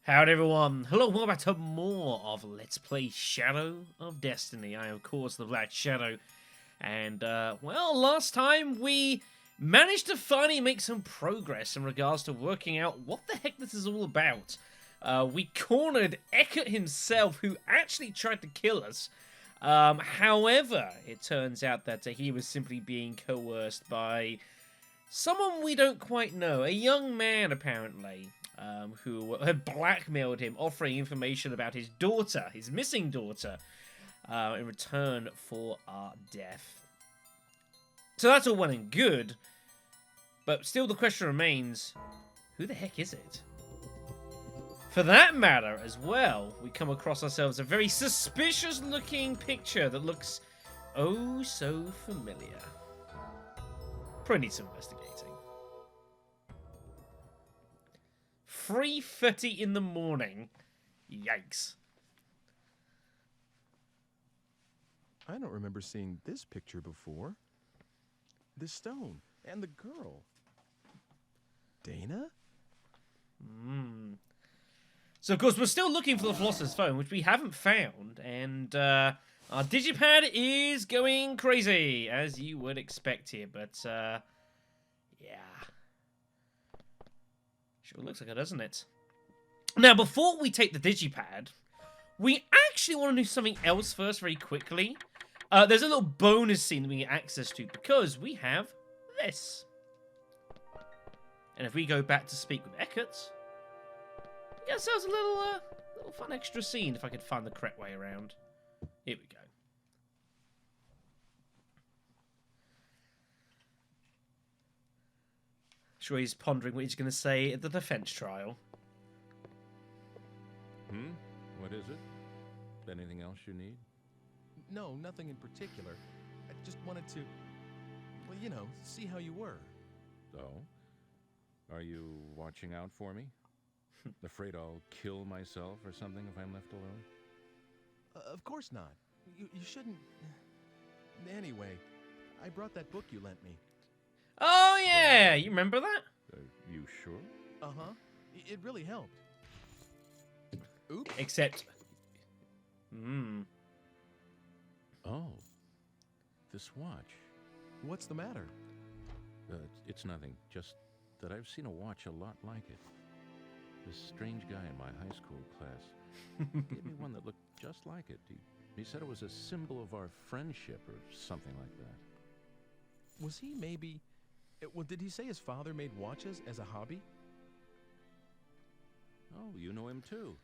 Howdy everyone, hello, welcome back to more of Let's Play Shadow of Destiny. I am, of course, the Black Shadow. And, well, last time we managed to finally make some progress in regards to working out what the heck this is all about. We cornered Eckart himself, who actually tried to kill us. However, it turns out that he was simply being coerced by someone we don't quite know, a young man apparently. Who had blackmailed him, offering information about his daughter, his missing daughter, in return for our death. So that's all well and good, but still the question remains, who the heck is it? For that matter, as well, we come across ourselves a very suspicious-looking picture that looks oh so familiar. Probably need some investigating. 3:30 in the morning. Yikes. I don't remember seeing this picture before. The stone and the girl. Dana? So, of course, we're still looking for the Philosopher's Stone, which we haven't found, and our digipad is going crazy, as you would expect here, but, yeah. Sure looks like it, doesn't it? Now, before we take the digipad, we actually want to do something else first very quickly. There's a little bonus scene that we get access to because we have this. And if we go back to speak with Eckart, we get ourselves a little fun extra scene if I could find the correct way around. Here we go. Sure, he's pondering what he's going to say at the defense trial. What is it? Anything else you need? No, nothing in particular. I just wanted to, well, you know, see how you were. So? Are you watching out for me? Afraid I'll kill myself or something if I'm left alone? Of course not. You shouldn't. Anyway, I brought that book you lent me. Oh, yeah! You remember that? You sure? Uh-huh. It really helped. Oops. Except... Oh. This watch. What's the matter? It's nothing. Just that I've seen a watch a lot like it. This strange guy in my high school class gave me one that looked just like it. He said it was a symbol of our friendship or something like that. Was he maybe... Well, did he say his father made watches as a hobby? Oh, you know him too.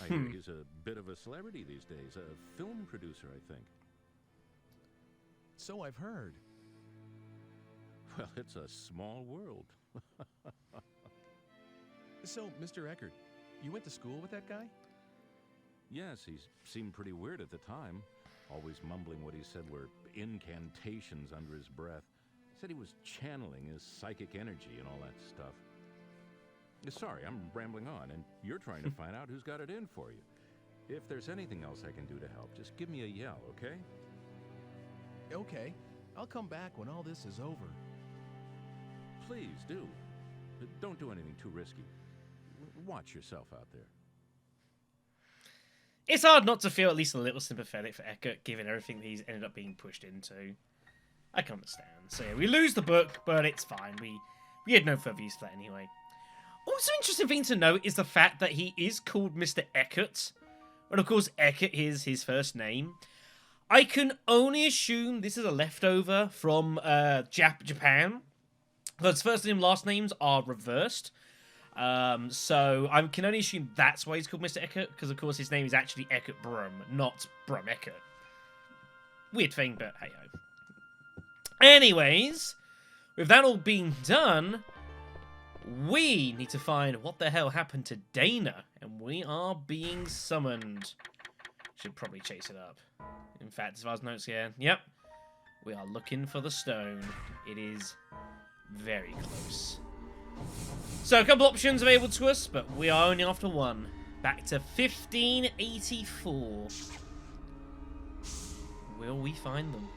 I hear he's a bit of a celebrity these days. A film producer, I think. So I've heard. Well, it's a small world. So, Mr. Eckart, you went to school with that guy? Yes, he seemed pretty weird at the time. Always mumbling what he said were incantations under his breath. Said he was channeling his psychic energy and all that stuff. Sorry, I'm rambling on, and you're trying to find out who's got it in for you. If there's anything else I can do to help, just give me a yell, okay? Okay. I'll come back when all this is over. Please do. Don't do anything too risky. Watch yourself out there. It's hard not to feel at least a little sympathetic for Eckart, given everything he's ended up being pushed into. I can understand. So yeah, we lose the book, but it's fine. We had no further use for that anyway. Also, interesting thing to note is the fact that he is called Mr. Eckart. And of course, Eckart is his first name. I can only assume this is a leftover from Japan. Because first name and last names are reversed. So I can only assume that's why he's called Mr. Eckart. Because of course his name is actually Eckart Brum, not Brum Eckart. Weird thing, but hey-ho. Anyways, with that all being done, we need to find what the hell happened to Dana, and we are being summoned. Should probably chase it up. In fact, as far as notes here, yep, we are looking for the stone. It is very close. So a couple options available to us, but we are only after one. Back to 1584. Will we find them?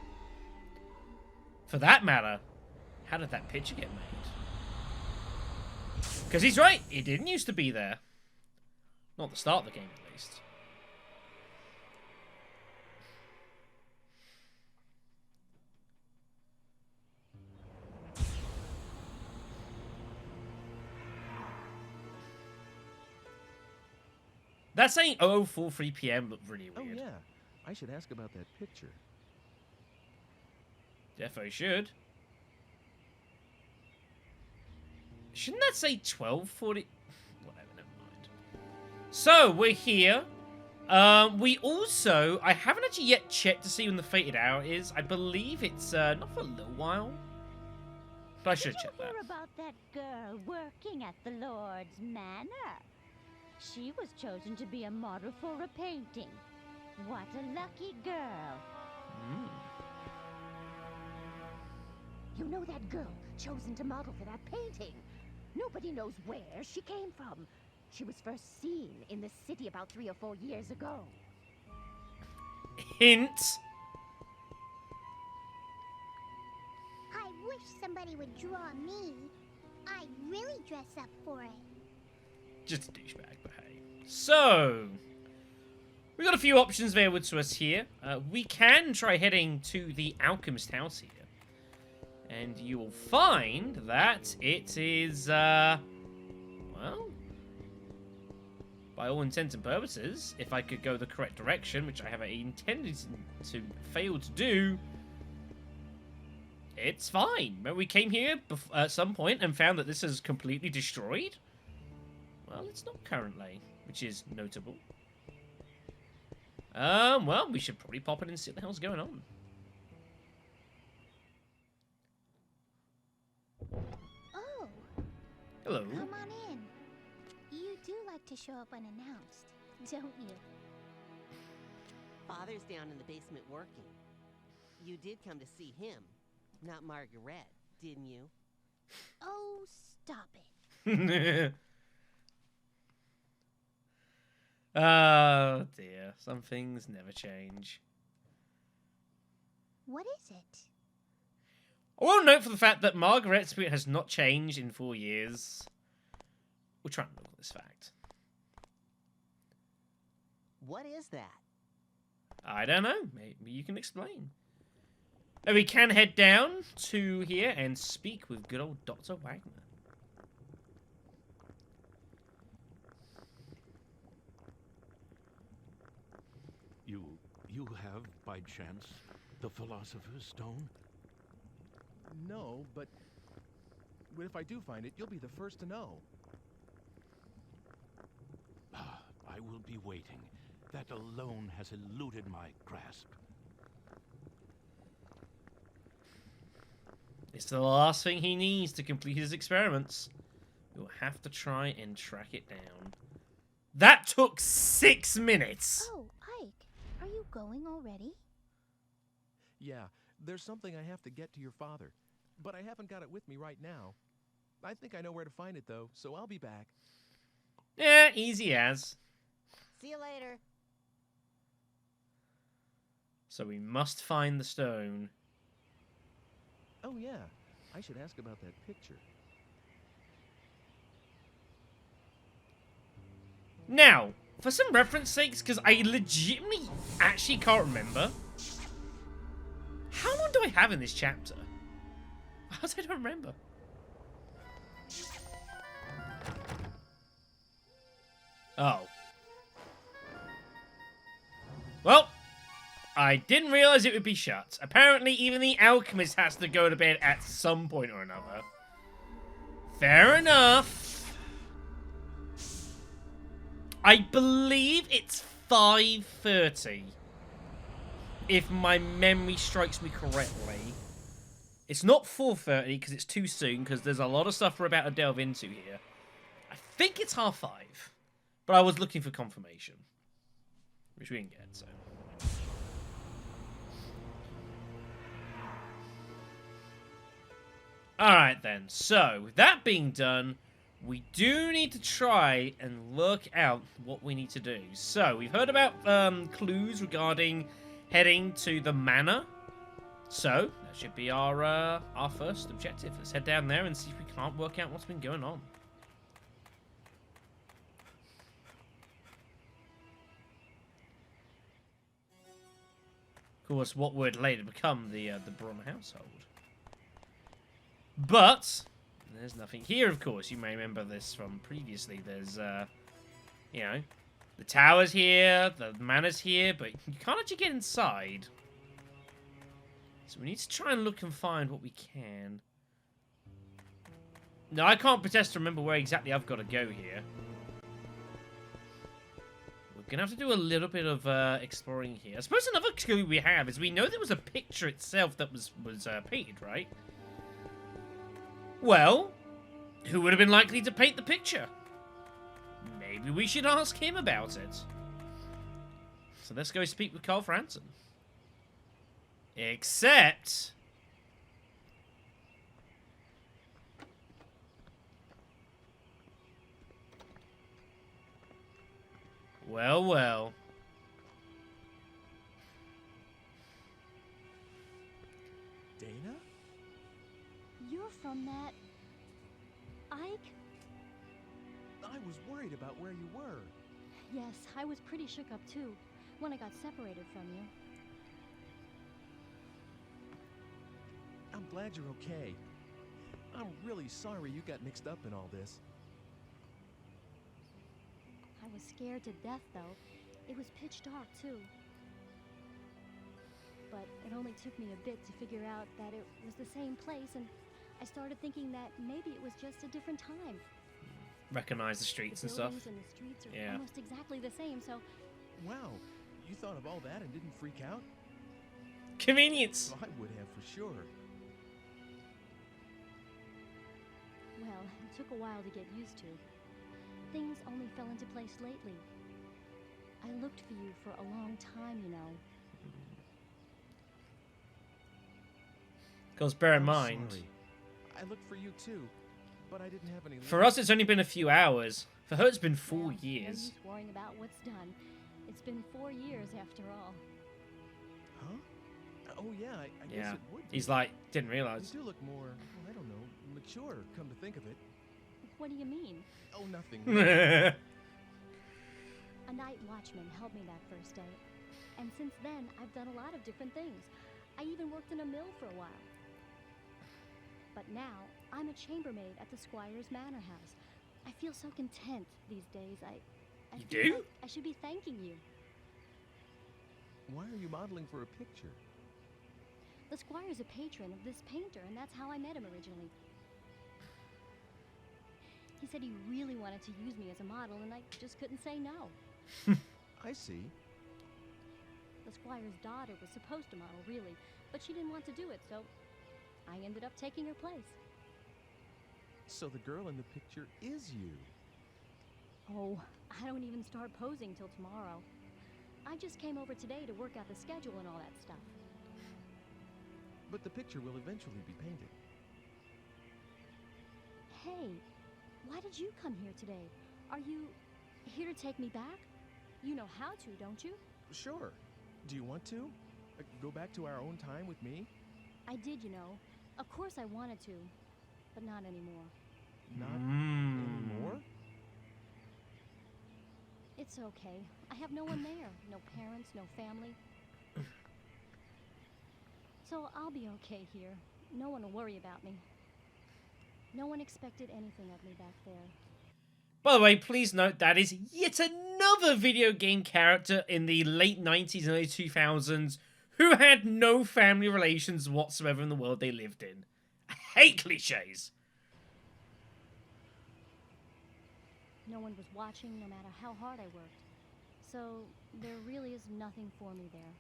For that matter, how did that picture get made? Because he's right, it didn't used to be there. Not the start of the game, at least. That saying 00:43 p.m. looked really Oh weird. yeah, I should ask about that picture. Defo should. Shouldn't that say 12:40? Whatever, never mind. So, we're here. We also... I haven't actually yet checked to see when the fated hour is. I believe it's not for a little while. But I should check that. Did you hear about that girl working at the Lord's Manor? She was chosen to be a model for a painting. What a lucky girl. You know that girl chosen to model for that painting? Nobody knows where she came from. She was first seen in the city about 3 or 4 years ago. Hint. I wish somebody would draw me. I'd really dress up for it. Just a douchebag, but hey. So, we've got a few options available to us here. We can try heading to the Alchemist House here. And you will find that it is, well, by all intents and purposes, if I could go the correct direction, which I have intended to fail to do, it's fine. But we came here at some point and found that this is completely destroyed. Well, it's not currently, which is notable. Well, we should probably pop in and see what the hell's going on. Oh, Hello. come on in. You do like to show up unannounced, don't you? Father's down in the basement working. You did come to see him, not Margaret, didn't you? Oh, stop it. Oh dear, some things never change. What is it? I will note for the fact that Margaret's spirit has not changed in 4 years. We'll try and look at this fact. What is that? I don't know. Maybe you can explain. And we can head down to here and speak with good old Dr. Wagner. You have, by chance, the Philosopher Stone? No, but if I do find it, you'll be the first to know. I will be waiting. That alone has eluded my grasp. It's the last thing he needs to complete his experiments. We'll have to try and track it down. That took 6 minutes! Oh, Ike, are you going already? Yeah, there's something I have to get to your father, but I haven't got it with me right now. I think I know where to find it, though, so I'll be back. Yeah, easy as. See you later. So we must find the stone. Oh yeah, I should ask about that picture. Now, for some reference sakes, because I legitimately actually can't remember. How long do I have in this chapter? I don't remember. Oh. Well, I didn't realize it would be shut. Apparently, even the alchemist has to go to bed at some point or another. Fair enough. I believe it's 5:30. If my memory strikes me correctly. It's not 4:30 because it's too soon, because there's a lot of stuff we're about to delve into here. I think it's 5:30. But I was looking for confirmation. Which we didn't get, so. Alright then, so with that being done, we do need to try and look out what we need to do. So, we've heard about clues regarding heading to the manor. So, that should be our first objective. Let's head down there and see if we can't work out what's been going on. course, what would later become the Brum household. But there's nothing here, of course. You may remember this from previously. There's, you know, the tower's here, the manor's here, but you can't actually get inside. So we need to try and look and find what we can. No, I can't pretend to remember where exactly I've got to go here. We're going to have to do a little bit of exploring here. I suppose another clue we have is we know there was a picture itself that was painted, right? Well, who would have been likely to paint the picture? Maybe we should ask him about it. So let's go speak with Carl Franson. Except... well, well. Dana? You're from that... Ike? I was worried about where you were. Yes, I was pretty shook up too, when I got separated from you. I'm glad you're okay. I'm really sorry you got mixed up in all this. I was scared to death, though. It was pitch dark, too. But it only took me a bit to figure out that it was the same place, and I started thinking that maybe it was just a different time. Recognize the streets and stuff. The buildings and the streets are Yeah. almost exactly the same, so... Wow, you thought of all that and didn't freak out? Convenience! I would have for sure. Well, it took a while to get used to. Things only fell into place lately. I looked for you for a long time, you know. Because bear in I'm mind, sorry. I looked for you too, but I didn't have any for luck. us it's only been a few hours. For her it's been 4 Well, no years. use worrying about what's done. It's been 4 years after all. Huh? Oh yeah, I guess Yeah. it would be. He's like, didn't You realise. do look more, well, I don't know, mature, come to think of it. What do you mean? Oh, nothing. Yeah. A night watchman helped me that first day. And since then, I've done a lot of different things. I even worked in a mill for a while. But now, I'm a chambermaid at the Squire's Manor House. I feel so content these days. I You feel do? like I should be thanking you. Why are you modeling for a picture? The Squire's a patron of this painter, and that's how I met him originally. He said he really wanted to use me as a model, and I just couldn't say no. I see. The Squire's daughter was supposed to model, really, but she didn't want to do it, so I ended up taking her place. So the girl in the picture is you. Oh, I don't even start posing till tomorrow. I just came over today to work out the schedule and all that stuff. But the picture will eventually be painted. Hey, why did you come here today? Are you here to take me back? You know how to, don't you? Sure. Do you want to? Go back to our own time with me? I did, you know. Of course I wanted to, but not anymore. Not anymore? It's okay. I have no one there. No parents, no family. So I'll be okay here. No one will worry about me. No one expected anything of me back there. By the way, please note that is yet another video game character in the late 90s and early 2000s who had no family relations whatsoever in the world they lived in. I hate cliches. No one was watching, no matter how hard I worked. So there really is nothing for me there.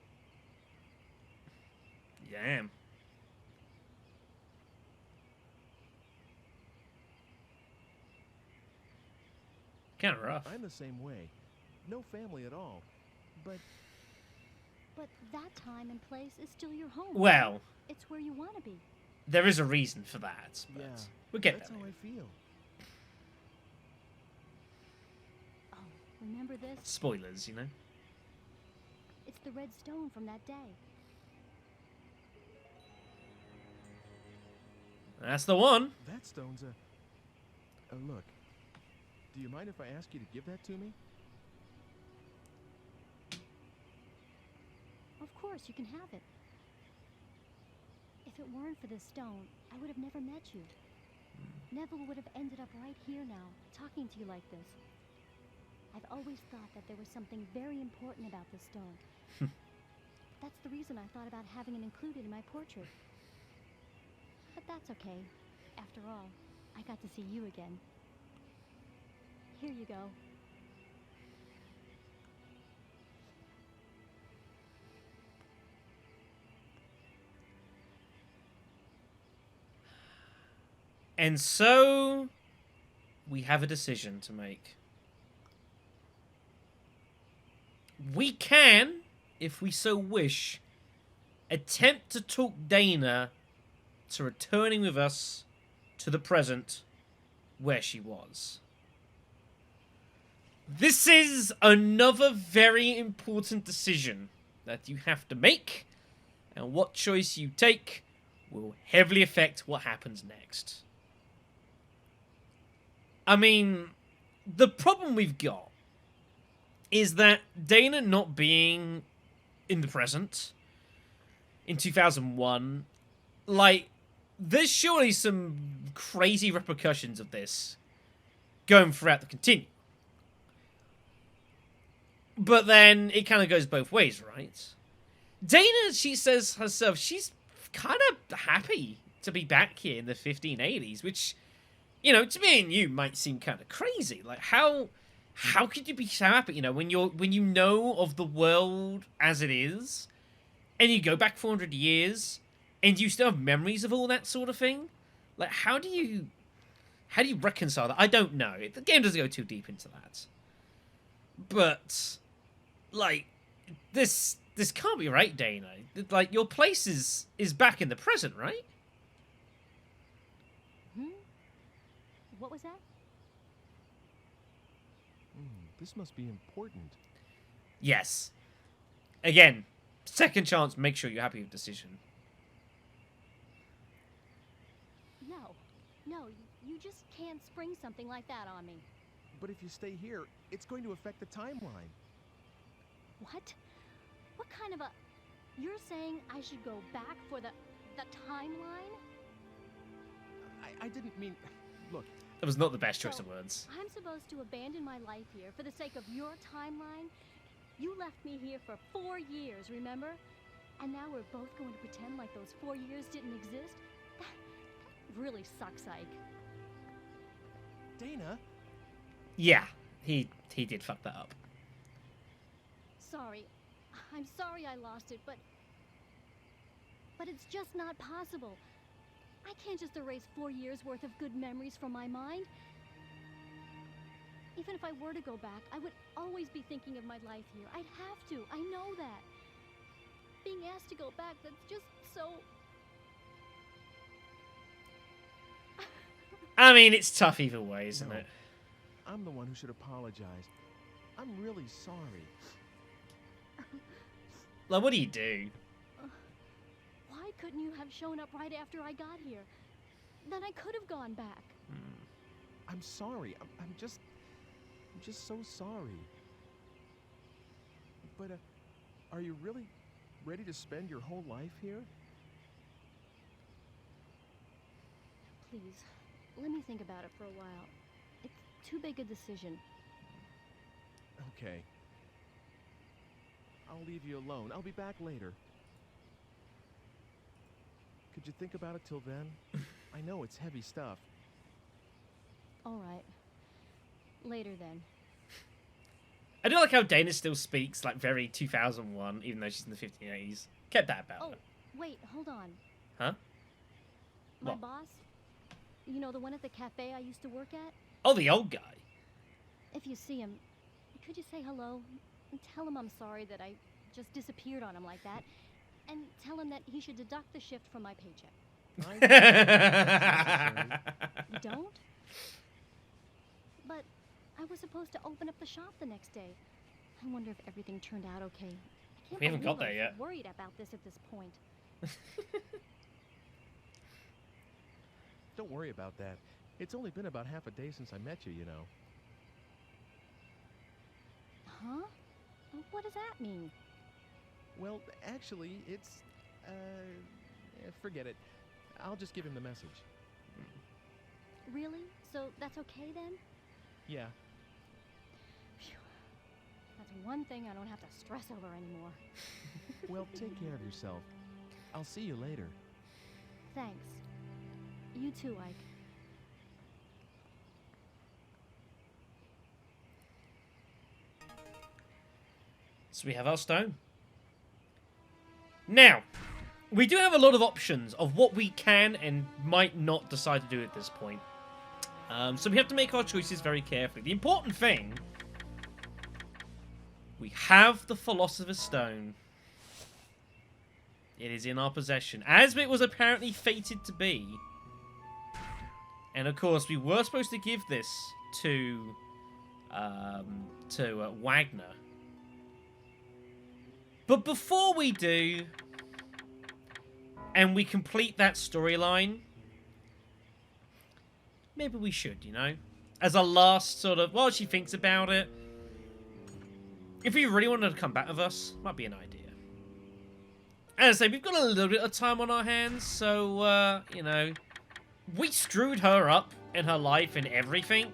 Damn. Kind of rough. I'm the same way. No family at all. But But that time and place is still your home. Well, right? It's where you want to be. there is a reason for that, but yeah, we'll get that's there. how I feel. Oh, remember this? Spoilers, you know. It's the red stone from that day. That's the one. That stone's a look. Do you mind if I ask you to give that to me? Of course, you can have it. If it weren't for this stone, I would have never met you. Neville would have ended up right here now, talking to you like this. I've always thought that there was something very important about this stone. That's the reason I thought about having it included in my portrait. But that's okay. After all, I got to see you again. Here you go. And so, we have a decision to make. We can, if we so wish, attempt to talk Dana to returning with us to the present where she was. This is another very important decision that you have to make, and what choice you take will heavily affect what happens next. I mean, the problem we've got is that Dana not being in the present in 2001, like, there's surely some crazy repercussions of this going throughout the continuum. But then it kind of goes both ways, right? Dana, she says herself, she's kind of happy to be back here in the 1580s, which, you know, to me and you might seem kind of crazy. Like, how could you be so happy, you know, when you know of the world as it is, and you go back 400 years, and you still have memories of all that sort of thing? Like, how do you reconcile that? I don't know. The game doesn't go too deep into that. But, like, this can't be right, Dana. Like, your place is back in the present, right? What was that? This must be important. Yes. Again, second chance, make sure you're happy with the decision. No, you just can't spring something like that on me. But if you stay here, it's going to affect the timeline. What? What kind of a... You're saying I should go back for the timeline? I didn't mean... Look... That was not the best choice So, of words. I'm supposed to abandon my life here for the sake of your timeline? You left me here for 4 years, remember? And now we're both going to pretend like those 4 years didn't exist? That really sucks, Ike. Dana? Yeah, he did fuck that up. Sorry. I'm sorry I lost it, but it's just not possible. I can't just erase 4 years worth of good memories from my mind. Even if I were to go back, I would always be thinking of my life here. I'd have to. I know that. Being asked to go back, that's just so... I mean, it's tough either way, isn't No. it? I'm the one who should apologize. I'm really sorry. Like, what do you do? Why couldn't you have shown up right after I got here? Then I could have gone back. I'm sorry. I'm just so sorry. But, are you really ready to spend your whole life here? Please, let me think about it for a while. It's too big a decision. Okay. I'll leave you alone. I'll be back later. Could you think about it till then? I know it's heavy stuff. All right. Later then. I do like how Dana still speaks like very 2001, even though she's in the 1580s. Kept that about Oh, her. wait, hold on. Huh? My What? boss? You know, the one at the cafe I used to work at? Oh, the old guy. If you see him, could you say hello? And tell him I'm sorry that I just disappeared on him like that. And tell him that he should deduct the shift from my paycheck. You don't? But I was supposed to open up the shop the next day. I wonder if everything turned out okay. I can't We haven't got believe there I'm yet. worried about this at this point. Don't worry about that. It's only been about half a day since I met you, you know. Huh? What does that mean? Well, actually, it's, forget it. I'll just give him the message. Really? So that's okay then? Yeah. Phew. That's one thing I don't have to stress over anymore. Well, take care of yourself. I'll see you later. Thanks. You too, Ike. So we have our stone. Now, we do have a lot of options of what we can and might not decide to do at this point. So we have to make our choices very carefully. The important thing, we have the Philosopher Stone. It is in our possession, as it was apparently fated to be. And of course, we were supposed to give this to Wagner. But before we do, and we complete that storyline, maybe we should, you know? As a last sort of, while she thinks about it, if we really wanted to come back with us, might be an idea. As I say, we've got a little bit of time on our hands, so, you know, we screwed her up in her life and everything.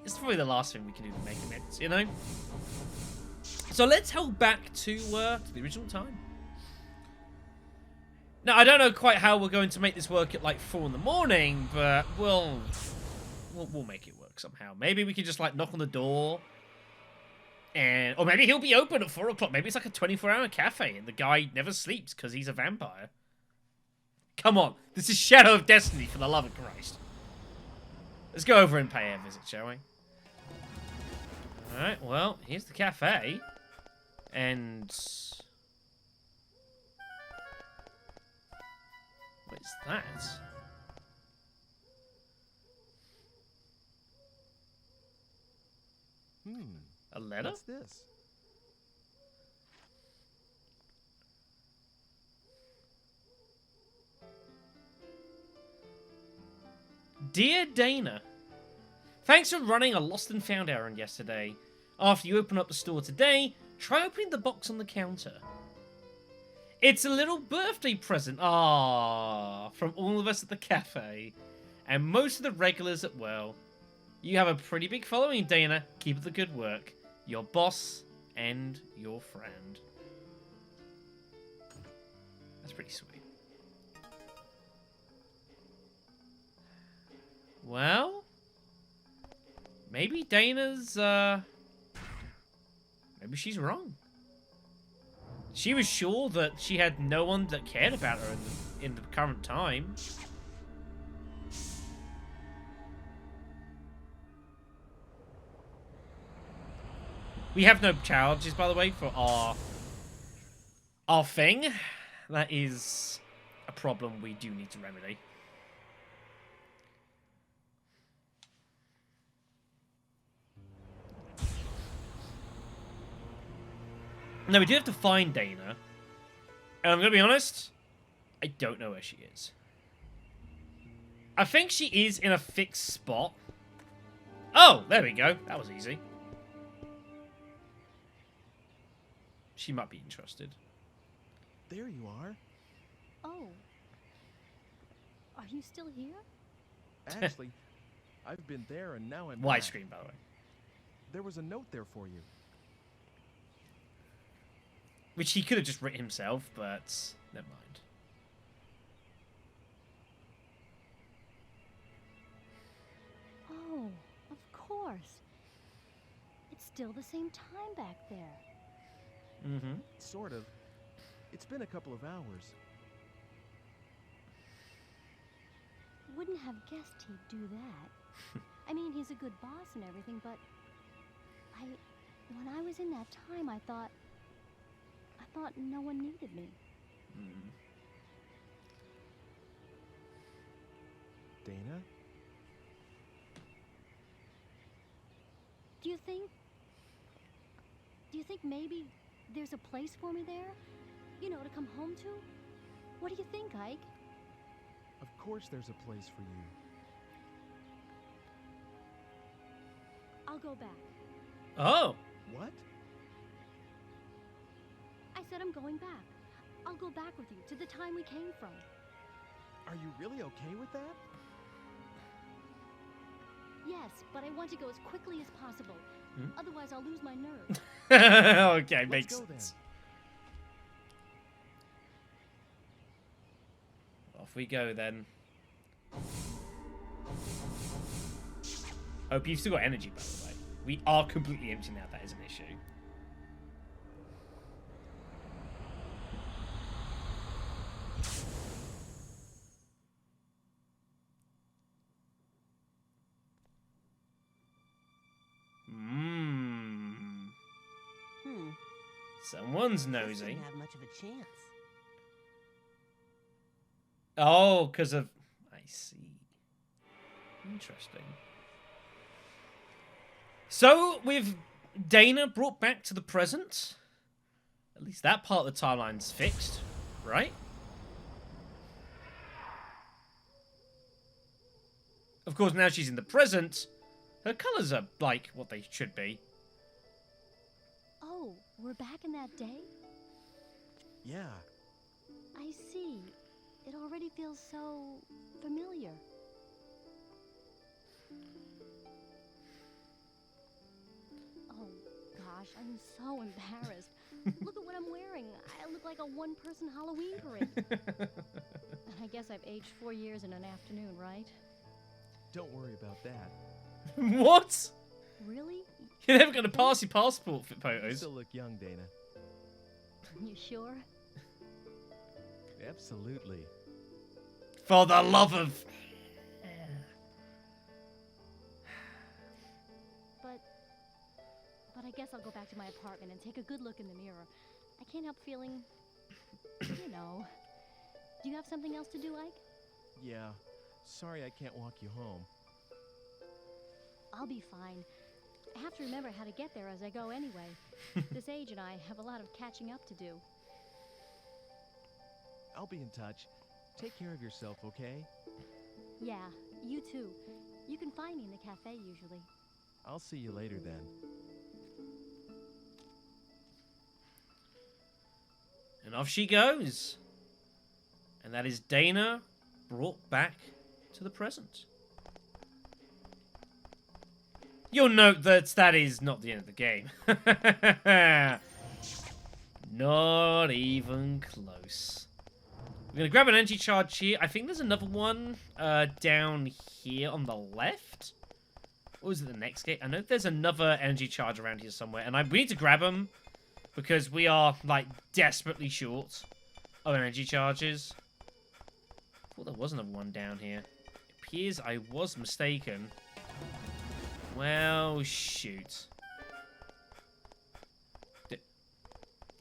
It's probably the last thing we can do to make amends, you know? So let's head back to the original time. Now, I don't know quite how we're going to make this work at like 4 in the morning, but we'll make it work somehow. Maybe we can just like knock on the door, and or maybe he'll be open at 4 o'clock. Maybe it's like a 24-hour cafe, and the guy never sleeps because he's a vampire. Come on, this is Shadow of Destiny, for the love of Christ. Let's go over and pay a visit, shall we? All right. Well, here's the cafe, and what is that? A letter? What's this? Dear Dana, thanks for running a lost and found errand yesterday. After you open up the store today, try opening the box on the counter. It's a little birthday present, from all of us at the cafe, and most of the regulars at well. You have a pretty big following, Dana. Keep up the good work. Your boss and your friend. That's pretty sweet. Well, maybe Dana's, maybe she's wrong. She was sure that she had no one that cared about her in the current time. We have no charges, by the way, for our thing. That is a problem we do need to remedy. Now, we do have to find Dana. And I'm going to be honest, I don't know where she is. I think she is in a fixed spot. Oh, there we go. That was easy. She might be interested. There you are. Oh. Are you still here? Actually, I've been there and now I'm back. Widescreen, by the way. There was a note there for you. Which he could have just written himself, but never mind. Oh, of course. It's still the same time back there. Mm-hmm. Sort of. It's been a couple of hours. Wouldn't have guessed he'd do that. I mean, he's a good boss and everything, but when I was in that time, I thought no one needed me. Mm. Dana? Do you think maybe there's a place for me there? You know, to come home to? What do you think, Ike? Of course there's a place for you. I'll go back. Oh. What? I said I'm going back. I'll go back with you to the time we came from. Are you really okay with that? Yes, but I want to go as quickly as possible. Otherwise, I'll lose my nerve. Okay, makes Let's go then. sense. Off we go then. Hope you've still got energy, by the way. We are completely empty now. That is an issue. Someone's This nosy. didn't have much of a chance. Oh, because of... I see. Interesting. So, with Dana brought back to the present, at least that part of the timeline's fixed, right? Of course, now she's in the present, her colours are like what they should be. Oh, we're back in that day? Yeah. I see. It already feels so familiar. Oh, gosh, I'm so embarrassed. Look at what I'm wearing. I look like a one-person Halloween parade. I guess I've aged 4 years in an afternoon, right? Don't worry about that. What? Really? You're never going to pass your passport You photos. still look young, Dana. You sure? Absolutely. For the love of... But I guess I'll go back to my apartment and take a good look in the mirror. I can't help feeling, you know. Do you have something else to do, Ike? Yeah. Sorry I can't walk you home. I'll be fine. I have to remember how to get there as I go anyway. This age and I have a lot of catching up to do. I'll be in touch. Take care of yourself, okay? Yeah, you too. You can find me in the cafe usually. I'll see you later then. And off she goes. And that is Dana brought back to the present. You'll note that that is not the end of the game. Not even close. We're going to grab an energy charge here. I think there's another one down here on the left. Or is it the next gate? I know there's another energy charge around here somewhere. And we need to grab them because we are, like, desperately short of energy charges. I thought there was another one down here. It appears I was mistaken. Well, shoot.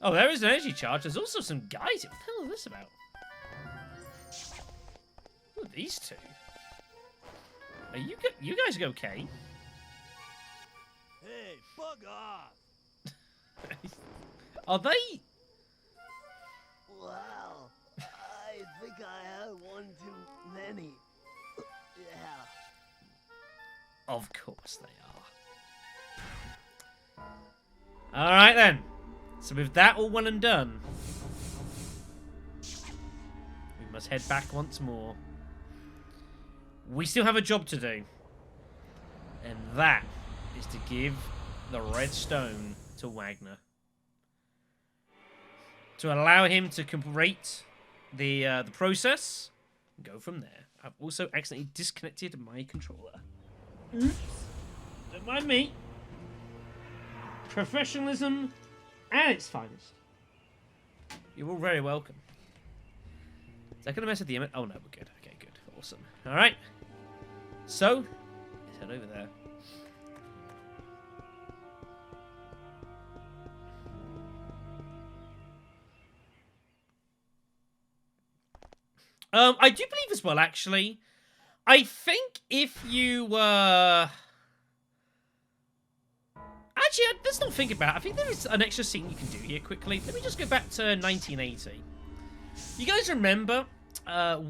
Oh, there is an energy charge. There's also some guys. What the hell is this about? Who are these two? Are you guys okay? Hey, bug off! Are they? Wow, I think I had one too many. Yeah. Of course they are. Alright then. So with that all well and done, we must head back once more. We still have a job to do. And that is to give the red stone to Wagner. To allow him to complete the process and go from there. I've also accidentally disconnected my controller. Oops. Don't mind me. Professionalism at its finest. You're all very welcome. Is that going to mess with the image? Oh no, we're good. Okay, good. Awesome. Alright. So, let's head over there. I do believe as well, actually. I think if you actually, let's not think about it. I think there is an extra scene you can do here quickly. Let me just go back to 1980. You guys remember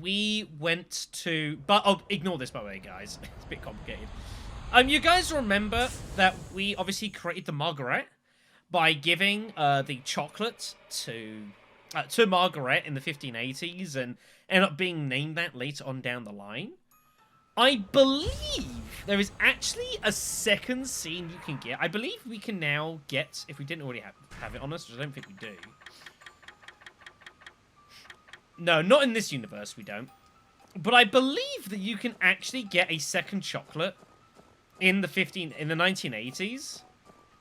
we went to... But oh, ignore this, by the way, guys. It's a bit complicated. You guys remember that we obviously created the Margaret, by giving the chocolate to Margaret in the 1580s and end up being named that later on down the line. I believe there is actually a second scene you can get. I believe we can now get, if we didn't already have it on us, which I don't think we do. No, not in this universe, we don't. But I believe that you can actually get a second chocolate in the 1980s.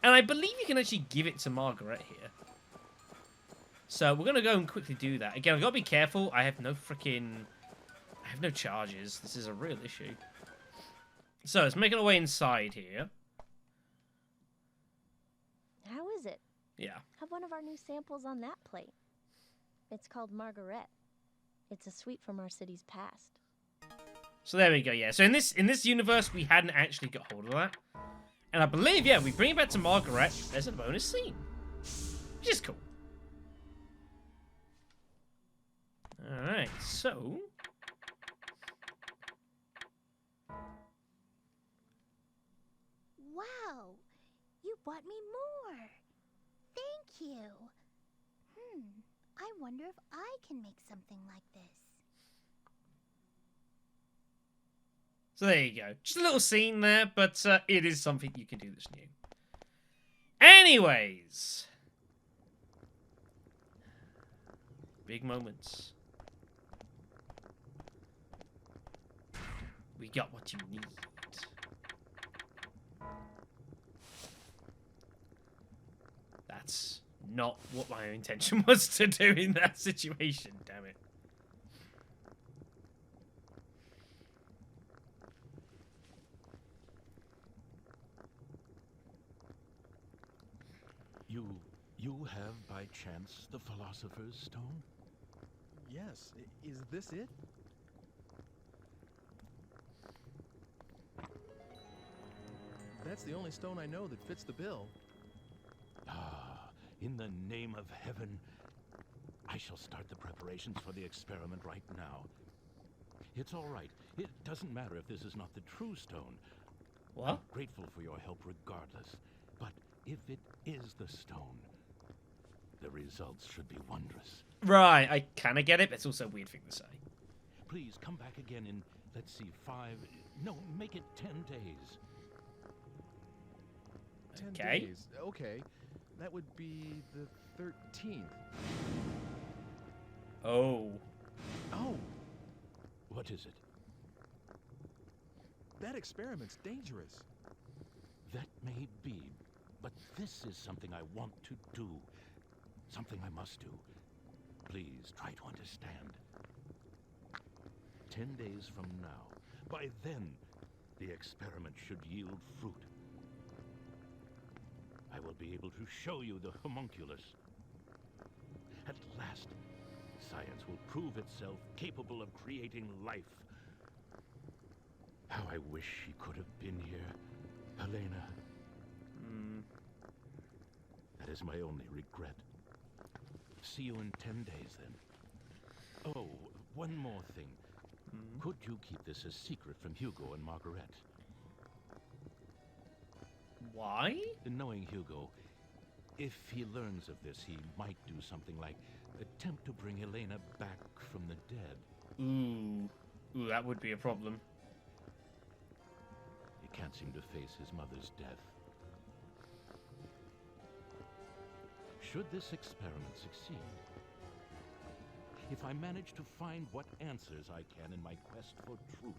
And I believe you can actually give it to Margaret here. So we're going to go and quickly do that. Again, I've got to be careful. I have no charges. This is a real issue. So let's make our way inside here. How is it? Yeah. Have one of our new samples on that plate. It's called Margaret. It's a sweet from our city's past. So there we go, yeah. So in this universe, we hadn't actually got hold of that. And I believe, yeah, we bring it back to Margaret. There's a bonus scene. Which is cool. Alright, so... Wow, you bought me more. Thank you. I wonder if I can make something like this. So there you go. Just a little scene there, but it is something you can do that's new. Anyways. Big moments. We got what you need. That's not what my intention was to do in that situation, damn it. You have, by chance, the Philosopher's Stone? Yes. Is this it? That's the only stone I know that fits the bill. Ah, in the name of heaven, I shall start the preparations for the experiment right now. It's all right. It doesn't matter if this is not the true stone. What? I'm grateful for your help regardless. But if it is the stone, the results should be wondrous. Right, I kind of get it, but it's also a weird thing to say. Please come back again in, let's see, make it 10 days. 10 Okay. days. Okay. That would be the 13th. Oh. Oh, What is it? that experiment's dangerous. That may be, but this is something I want to do. Something I must do. Please try to understand. 10 days from now, by then, the experiment should yield fruit. I will be able to show you the homunculus. At last, science will prove itself capable of creating life. How I wish she could have been here, Helena. That is my only regret. See you in 10 days, then. Oh, one more thing. Could you keep this a secret from Hugo and Margaret? Why? Knowing Hugo, if he learns of this, he might do something like attempt to bring Helena back from the dead. Ooh, that would be a problem. He can't seem to face his mother's death. Should this experiment succeed, if I manage to find what answers I can in my quest for truth,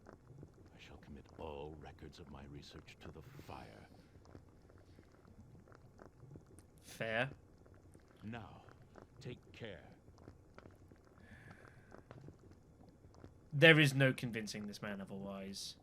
I shall commit all records of my research to the fire. Fair. Now, take care. There is no convincing this man otherwise.